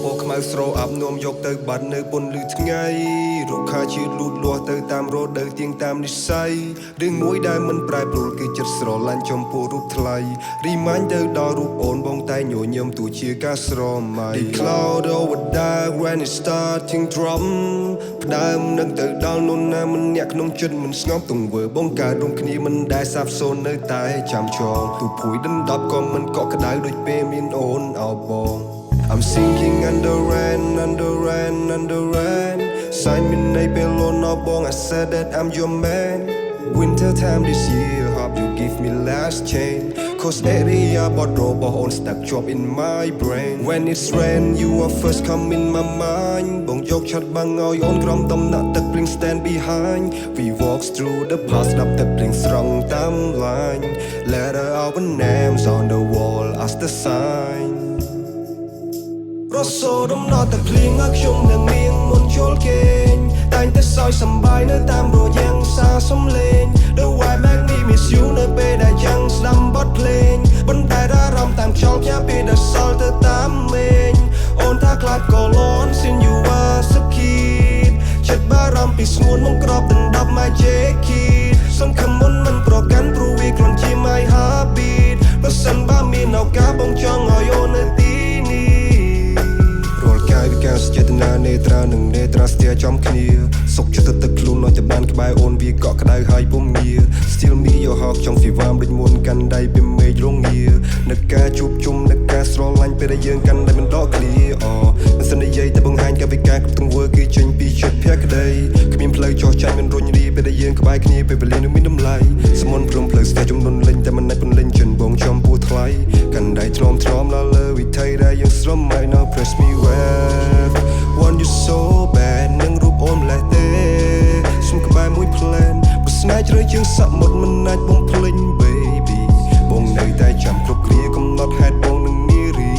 ពោខ្មៅស្រោអាប់នោមយកទៅបាត់នៅពន្លឺថ្ងៃរុក្ខាជាតិលូតលាស់ទៅតាមរដូវទៀងតាមនិស្ស័យរឿងមួយដែលមិនប្រែប្រួលគឺចិត្តស្រឡាញ់ចំពោះរូបថ្លៃរីម៉ាញ់ទៅដល់រូបអូនបងតែញញឹមទោះជាការស្រមៃ The cloud over there when it starting drum ផ្ដើមនឹងទៅដល់នរណាម្នាក់ក្នុងចិត្តមិនស្ងប់ទង្វើបងកើតរួមគ្នាមិនដែលសាបសូន្យនៅតែចាំចងទូភួយដណ្ដប់ក៏មិនកក់ក្ដៅដូចពេលមានអូនអោបបង I'm sinking under rain, under rain, under rain. Sign me name alone, no bong. I said that I'm your man. Winter time this year, hope you give me last chance. Cause area but robot on stuck job in my brain. When it's rain, you are first come in my mind. Bong jok chat bang ngồi on grom tâm nát tật bling stand behind. We walk through the past, nắp tật bling strong timeline. Letter our names on the wall as the sign. រសោដំណត់តែភ្លៀងឲ្យខ្ញុំនៅមៀងមុនជល់គេងតែងតែសោយសំបាយនៅតាមរយៈសារសំឡេង The White Man Miss You នៅពេលដែលយ៉ាងស្ដាប់បទភ្លេងប៉ុន្តែអារម្មណ៍តាមខ្យល់ផ្ញើពេលដែលសល់ទៅតាមមេឃអូនថាខ្លាចក៏លន់ Sin you are so keen ចិត្តបារម្ភពីស្ងួនមកក្របដណ្ដប់ My jacket សង្ឃឹមមុនមិនប្រកាន់ព្រោះវាគ្រាន់ជា My heartbeat បើសិនបើមានឱកាសបងចង់ឲ្យអូននៅទីនេះការចេតនានេត្រានឹងនេត្រាស្ទះចំគ្នាសុខចិត្តទឹកខ្លួនឲ្យតែបានក្បែរអូនវាកក់ក្ដៅហើយពុំងារ Still me your heart ចង់ពីវាមដូចមុនកាន់ដៃពីមេឃរងានឹកការជួបជុំនឹកការស្រឡាញ់ពេលដែលយើងកាន់ដៃមិនដកគ្នាមិនសិននិយាយតែបង្ហាញកាយវិការគ្រប់ទង្វើគឺចេញពីចិត្តភក្ដីគ្មានផ្លូវចោះចាញ់មិនរុញរីពេលដែលយើងក្បែរគ្នាពេលវេលានឹងមានតម្លៃសមុនព្រមផ្លូវស្ទះចំនួនលេងតែមិនអាចពន្លេងចិនបងចំពោះថ្លៃកាន់ដៃទ្រាំទ្រាំដល់លើវិថីដែលយើងស្រមៃ Now press me well Want you so bad នឹងរូបអូនម្លេះទេសុំក្បែរមួយផ្លែនបើស្នេហ៍ជ្រៅជាងសមុទ្រមិនអាចបងភ្លេច baby បងនៅតែចាំគ្រប់គ្រាកំណត់ហេតុបងនឹងនារី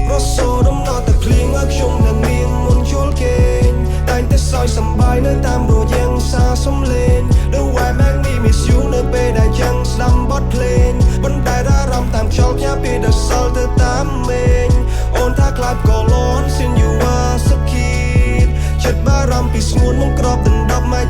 រសោដំណត់តែភ្លៀងឲ្យខ្ញុំនៅមៀងមុនជល់គេងតែងតែសោយសំបាយនៅតាមរយៈសារសំឡេង The White Man Miss You នៅពេលដែលយ៉ាងស្ដាប់បទភ្លេងប៉ុន្តែអារម្មណ៍តាមខ្យល់ផ្ញើពេលដែលសល់ទៅតាមមេឃអូនថាខ្លាចក៏លន់ Sin you are so keen ចិត្តបារម្ភពីស្ងួនមកក្របដណ្ដប់ My